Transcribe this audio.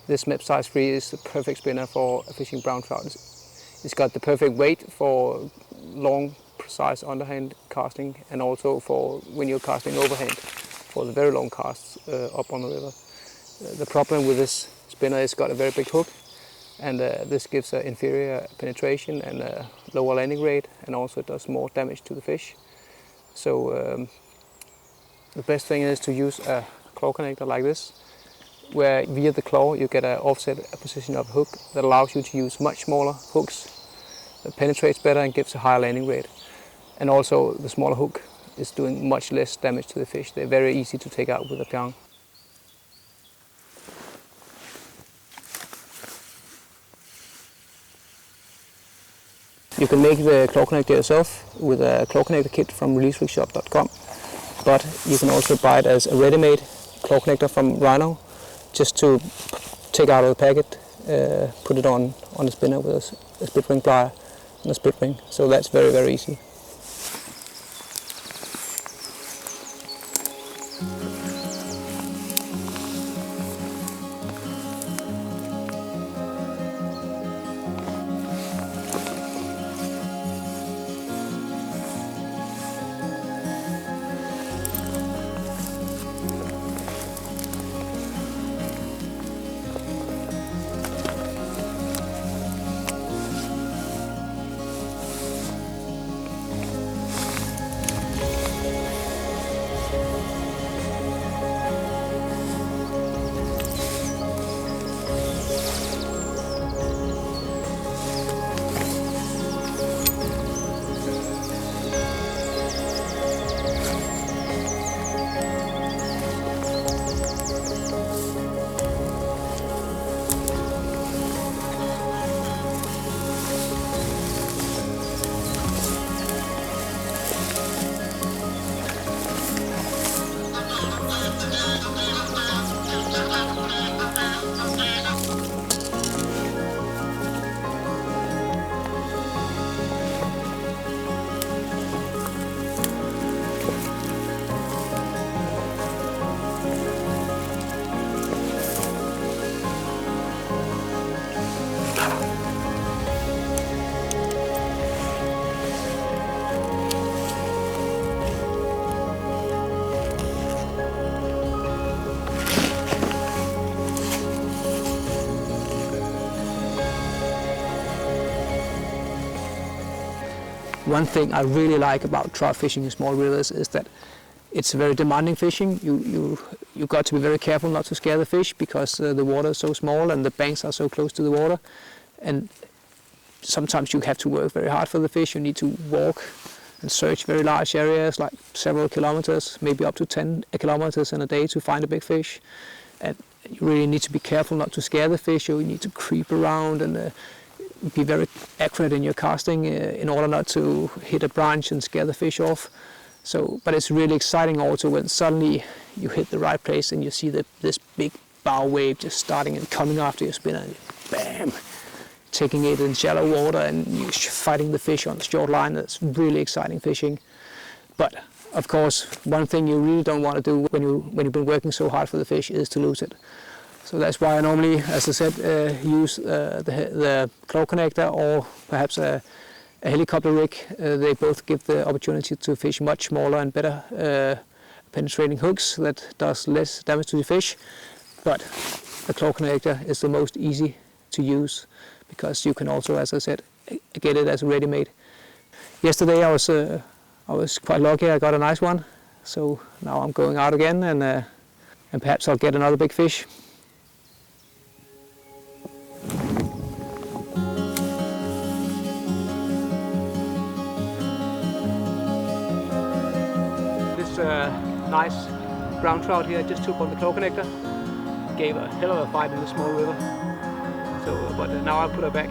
This MIP size 3 is the perfect spinner for fishing brown trout. It's got the perfect weight for long, precise underhand casting, and also for when you're casting overhand for the very long casts up on the river. The problem with this spinner is it's got a very big hook, and this gives an inferior penetration and a lower landing rate, and also it does more damage to the fish. So the best thing is to use a claw connector like this, where via the claw you get an offset position of hook that allows you to use much smaller hooks that penetrates better and gives a higher landing rate. And also the smaller hook is doing much less damage to the fish. They're very easy to take out with a pyong. You can make the claw connector yourself with a claw connector kit from releaseflixshop.com, but you can also buy it as a ready-made claw connector from Rhino, just to take out of the packet, put it on the spinner with a split ring plier and a split ring. So that's very, very easy. One thing I really like about trout fishing in small rivers is that it's very demanding fishing. You got to be very careful not to scare the fish, because the water is so small and the banks are so close to the water, and sometimes you have to work very hard for the fish. You need to walk and search very large areas, like several kilometers, maybe up to 10 kilometers in a day to find a big fish. And you really need to be careful not to scare the fish. You need to creep around and be very accurate in your casting in order not to hit a branch and scare the fish off. So, but it's really exciting also when suddenly you hit the right place and you see this big bow wave just starting and coming after your spinner, and bam, taking it in shallow water and you're fighting the fish on the short line. That's really exciting fishing. But of course, one thing you really don't want to do when you've been working so hard for the fish is to lose it. So that's why I normally, as I said, use the claw connector or perhaps a helicopter rig. They both give the opportunity to fish much smaller and better penetrating hooks that does less damage to the fish. But the claw connector is the most easy to use, because you can also, as I said, get it as ready-made. Yesterday I was quite lucky. I got a nice one. So now I'm going out again, and perhaps I'll get another big fish. nice brown trout here. I just took on the claw connector. Gave a hell of a fight in the small river. So, but now I'll put her back.